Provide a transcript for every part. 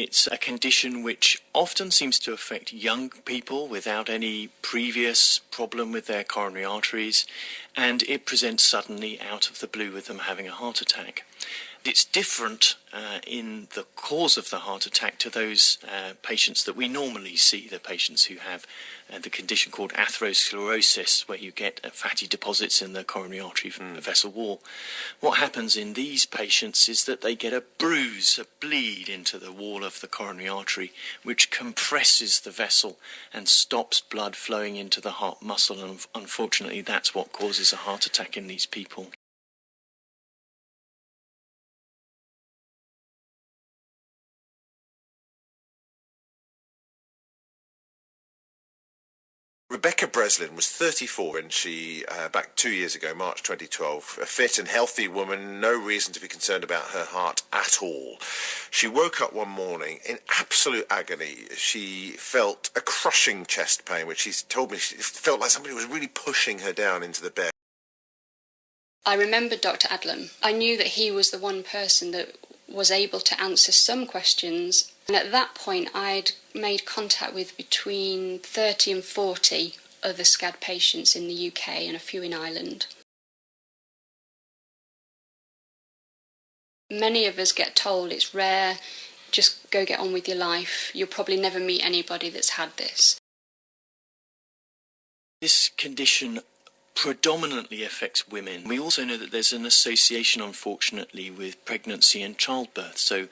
It's a condition which often seems to affect young people without any previous problem with their coronary arteries, and it presents suddenly out of the blue with them having a heart attack. It's different in the cause of the heart attack to those patients that we normally see, the patients who have the condition called atherosclerosis, where you get fatty deposits in the coronary artery vessel wall. What happens in these patients is that they get a bruise, a bleed into the wall of the coronary artery, which compresses the vessel and stops blood flowing into the heart muscle, and unfortunately that's what causes a heart attack in these people. Rebecca Breslin was 34 when she, back 2 years ago, March 2012, a fit and healthy woman, no reason to be concerned about her heart at all. She woke up one morning in absolute agony. She felt a crushing chest pain, which she told me it felt like somebody was really pushing her down into the bed. I remembered Dr. Adlam. I knew that he was the one person that was able to answer some questions. And at that point, I'd made contact with between 30 and 40 other SCAD patients in the UK and a few in Ireland. Many of us get told it's rare, just go get on with your life. You'll probably never meet anybody that's had this. This condition predominantly affects women. We also know that there's an association, unfortunately, with pregnancy and childbirth. So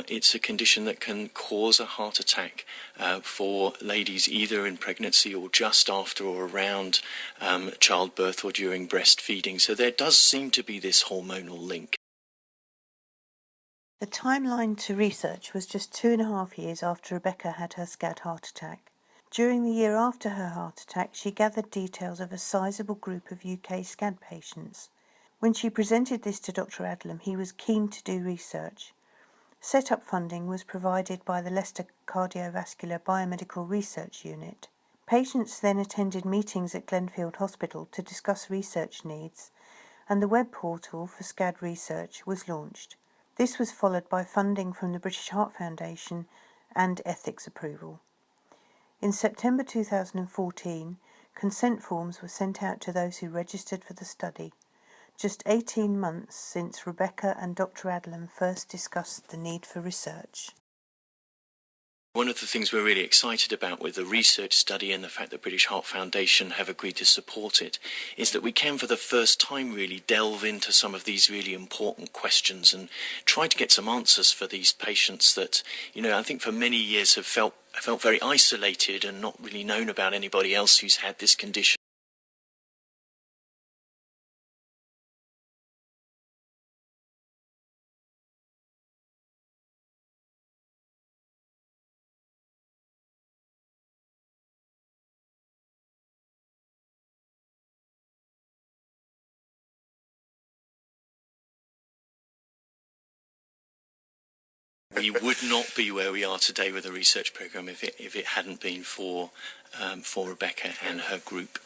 it's a condition that can cause a heart attack for ladies either in pregnancy or just after or around childbirth or during breastfeeding. So there does seem to be this hormonal link. The timeline to research was just 2.5 years after Rebecca had her SCAD heart attack. During the year after her heart attack, she gathered details of a sizable group of UK SCAD patients. When she presented this to Dr. Adlam, he was keen to do research. Set-up funding was provided by the Leicester Cardiovascular Biomedical Research Unit. Patients then attended meetings at Glenfield Hospital to discuss research needs, and the web portal for SCAD research was launched. This was followed by funding from the British Heart Foundation and ethics approval. In September 2014, consent forms were sent out to those who registered for the study, just 18 months since Rebecca and Dr. Adlam first discussed the need for research. One of the things we're really excited about with the research study and the fact that British Heart Foundation have agreed to support it is that we can for the first time really delve into some of these really important questions and try to get some answers for these patients that, I think for many years have felt very isolated and not really known about anybody else who's had this condition. We would not be where we are today with a research programme if it hadn't been for Rebecca and her group.